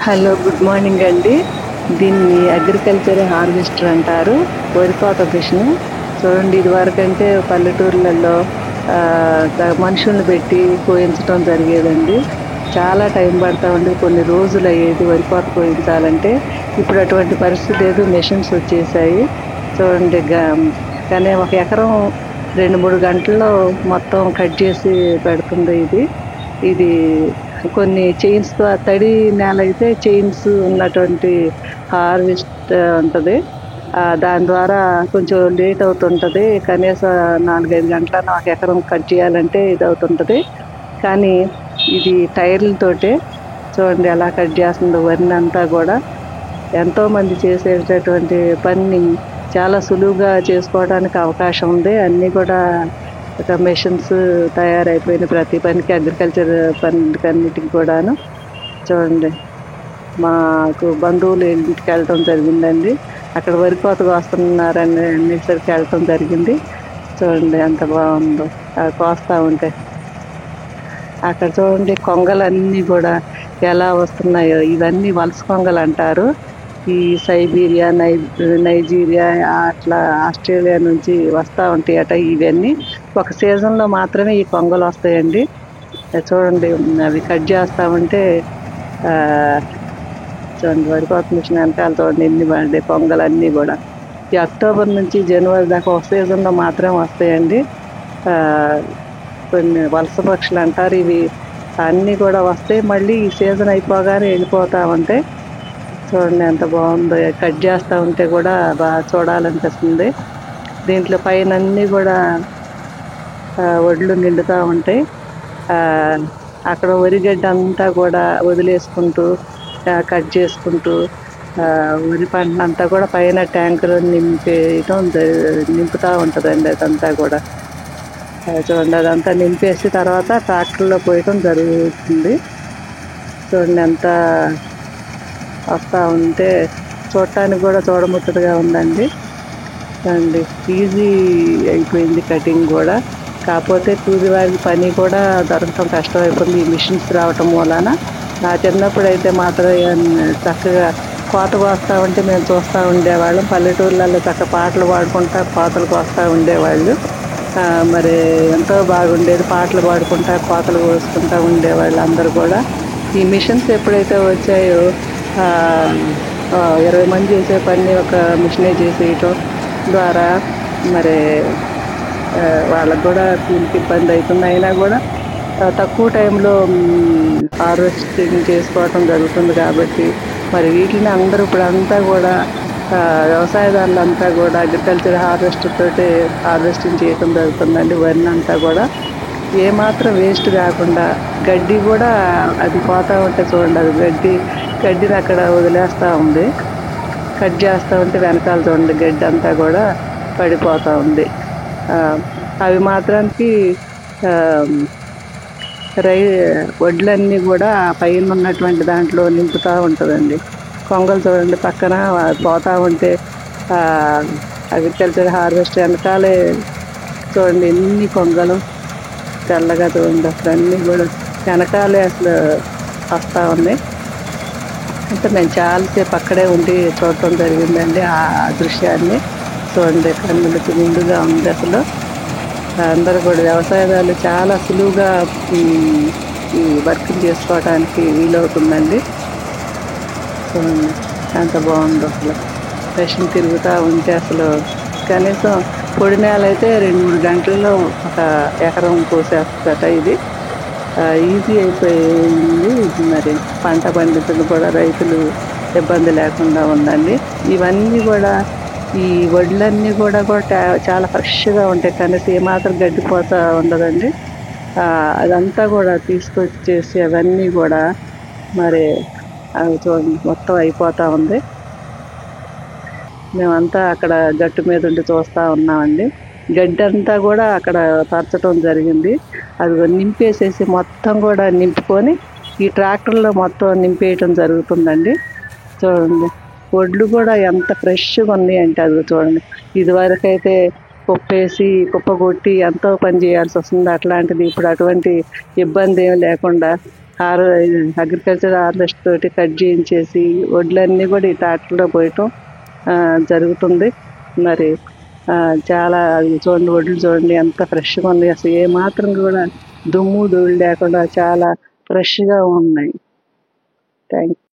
Hello, good morning అండి. దీన్ని agriculture harvester అంటారు. వరి కోత మిషన్. చూడండి, ఇది వరకంటే పల్లెటూర్లలో మనుషుల్ని పెట్టి కోయించడం జరిగేదండి. చాలా టైం పడతా ఉండేది, కొన్ని రోజులు అయ్యేది వరి కోత కోయించాలంటే. ఇప్పుడు అటువంటి పరిస్థితి లేదు, మెషిన్స్ వచ్చేసాయి. చూడండి, కానీ ఒక ఎకరం 2-3 గంటల్లో మొత్తం కట్ చేసి పెడుతుంది ఇది. ఇది కొన్ని చైన్స్ తో, తడి నేల అయితే చైన్స్ ఉన్నటువంటి హార్వెస్ట్ ఉంటది. దాని ద్వారా కొంచెం లేట్ అవుతుంటది. కనీసం 4-5 గంటలన్నా ఒక ఎకరం కట్ చేయాలంటే ఇది అవుతుంటది. కానీ ఇది టైర్లతోటే చూడండి ఎలా కట్ చేస్తుందో వరిని అంతా కూడా. ఎంతో మంది చేసేటటువంటి పని చాలా సులువుగా చేసుకోవడానికి అవకాశం ఉంది. అన్నీ కూడా ఒక మెషిన్స్ తయారైపోయినాయి ప్రతి పనికి, అగ్రికల్చర్ పనికి కూడాను. చూడండి, మాకు బంధువులు ఇంటికి వెళ్ళటం జరిగిందండి. అక్కడ వరి కోతకు వస్తున్నారని అనేసరికి వెళ్ళటం జరిగింది. చూడండి ఎంత బాగుందో కోస్తా ఉంటే. అక్కడ చూడండి, కొంగలన్నీ కూడా ఎలా వస్తున్నాయో. ఇవన్నీ వలస కొంగలు అంటారు. ఈ సైబీరియా, నైజీరియా, అట్లా ఆస్ట్రేలియా నుంచి వస్తూ ఉంటాయి అట. ఇవన్నీ ఒక సీజన్లో మాత్రమే ఈ కొంగలు వస్తాయండి. చూడండి, అవి కట్ చేస్తూ ఉంటే చూడండి, వరి కోత మిషన్ వెనకాల చూడండి ఎన్ని పడ్డాయి కొంగలన్నీ కూడా. ఈ అక్టోబర్ నుంచి జనవరి దాకా ఒక సీజన్లో మాత్రమే వస్తాయండి. కొన్ని వలస పక్షులు అంటారు. ఇవి అన్నీ కూడా వస్తాయి, మళ్ళీ ఈ సీజన్ అయిపోగానే వెళ్ళిపోతూ ఉంటాయి. చూడండి ఎంత బాగుందో, కట్ చేస్తూ ఉంటే కూడా బాగా చూడాలనిపిస్తుంది. దీంట్లో పైన అన్నీ కూడా వడ్లు నిండుతూ ఉంటాయి. అక్కడ వరిగడ్డ అంతా కూడా వదిలేసుకుంటూ కట్ చేసుకుంటూ వరి పంటనంతా కూడా పైన ట్యాంకులో నింపుతూ ఉంటుందండి. అదంతా కూడా చూడండి, అదంతా నింపేసి తర్వాత ట్రాక్టర్లో పోయటం జరుగుతుంది. చూడండి ఎంత వస్తూ ఉంటే చూడటానికి కూడా చూడముచ్చటగా ఉందండి. చూడండి, ఈజీ అయిపోయింది కటింగ్ కూడా. కాకపోతే కూలివారి పని కూడా దొరకటం కష్టమైపోయింది ఈ మిషన్స్ రావటం మూలాన. నా చిన్నప్పుడు అయితే మాత్రం చక్కగా కోత కోస్తూ ఉంటే మేము చూస్తూ ఉండేవాళ్ళం. పల్లెటూర్లలో చక్క పాటలు పాడుకుంటా కోతలు కోస్తూ ఉండేవాళ్ళు. మరి ఎంతో బాగుండేది, పాటలు పాడుకుంటా కోతలు కోసుకుంటూ ఉండేవాళ్ళు అందరూ కూడా. ఈ మిషన్స్ ఎప్పుడైతే వచ్చాయో 20 మంది చేసే పని ఒక మిషనే చేసేయటం ద్వారా మరి వాళ్ళకు కూడా కూలికి ఇబ్బంది అవుతుంది. అయినా కూడా తక్కువ టైంలో హార్వెస్టింగ్ చేసుకోవటం జరుగుతుంది కాబట్టి మరి వీటిని అందరూ ఇప్పుడంతా కూడా వ్యవసాయదారులంతా కూడా అగ్రికల్చర్ హార్వెస్టర్ తోటి హార్వెస్టింగ్ చేయటం జరుగుతుందండి. వరిని అంతా కూడా ఏమాత్రం వేస్ట్ కాకుండా. గడ్డి కూడా అది పోతూ ఉంటే చూడండి, అది గడ్డిని అక్కడ వదిలేస్తూ ఉంది. కట్ చేస్తూ ఉంటే వెనకాల చూడండి గడ్డి అంతా కూడా పడిపోతూ ఉంది. అవి మాత్రానికి వడ్లన్నీ కూడా పైన ఉన్నటువంటి దాంట్లో నింపుతూ ఉంటుందండి. కొంగలు చూడండి పక్కన పోతూ ఉంటే అగ్రికల్చర్ హార్వెస్ట్ వెనకాలే చూడండి ఎన్ని కొంగలు తెల్లగా చూడండి. అసలు అన్నీ కూడా వెనకాలే అసలు వస్తూ ఉన్నాయి. అంటే మేము చాలాసేపు అక్కడే ఉండి చూడటం జరిగిందండి ఆ దృశ్యాన్ని. చూడండి, కన్నులకి ముందుగా ఉంది అసలు. అందరూ కూడా వ్యవసాయదారులు చాలా సులువుగా ఈ వర్క్ చేసుకోవడానికి వీలవుతుందండి. చూడండి ఎంత బాగుందో అసలు. మెషిన్ తిరుగుతూ ఉంటే అసలు కనీసం పొడి నేల అయితే 2-3 గంటల్లో ఒక ఎకరం కోసేస్తట. ఇది ఈజీ అయిపోయింది. మరి పంట పండించడం కూడా రైతులు ఇబ్బంది లేకుండా ఉందండి. ఇవన్నీ కూడా ఈ వడ్లన్నీ కూడా చాలా ఫ్రెష్గా ఉంటాయి, కనీసం ఏమాత్రం గడ్డిపోతా ఉండదండి. అదంతా కూడా తీసుకొచ్చేసి అవన్నీ కూడా మరి అవి చూడండి మొత్తం అయిపోతూ ఉంది. మేమంతా అక్కడ గట్టు మీద ఉండి చూస్తూ ఉన్నామండి. గడ్డి అంతా కూడా అక్కడ పరచడం జరిగింది. అది నింపేసేసి మొత్తం కూడా నింపుకొని ఈ ట్రాక్టర్లో మొత్తం నింపేయటం జరుగుతుందండి. చూడండి, వడ్లు కూడా ఎంత ఫ్రెష్గా ఉన్నాయి అంటే అది చూడండి. ఇదివరకైతే కుప్పేసి కుప్ప కొట్టి ఎంతో పని చేయాల్సి వస్తుంది. అట్లాంటిది ఇప్పుడు అటువంటి ఇబ్బంది ఏమి లేకుండా అగ్రికల్చర్ హార్వెస్ట్ తోటి కట్ చేయించేసి వడ్లన్నీ కూడా ఈ ట్రాక్టర్లో పోయటం జరుగుతుంది. మరి చాలా చూడండి, వడ్లు చూడండి ఎంత ఫ్రెష్గా ఉంది. అసలు ఏ మాత్రం కూడా దుమ్ము ధూళి లేకుండా చాలా ఫ్రెష్గా ఉన్నాయి. థ్యాంక్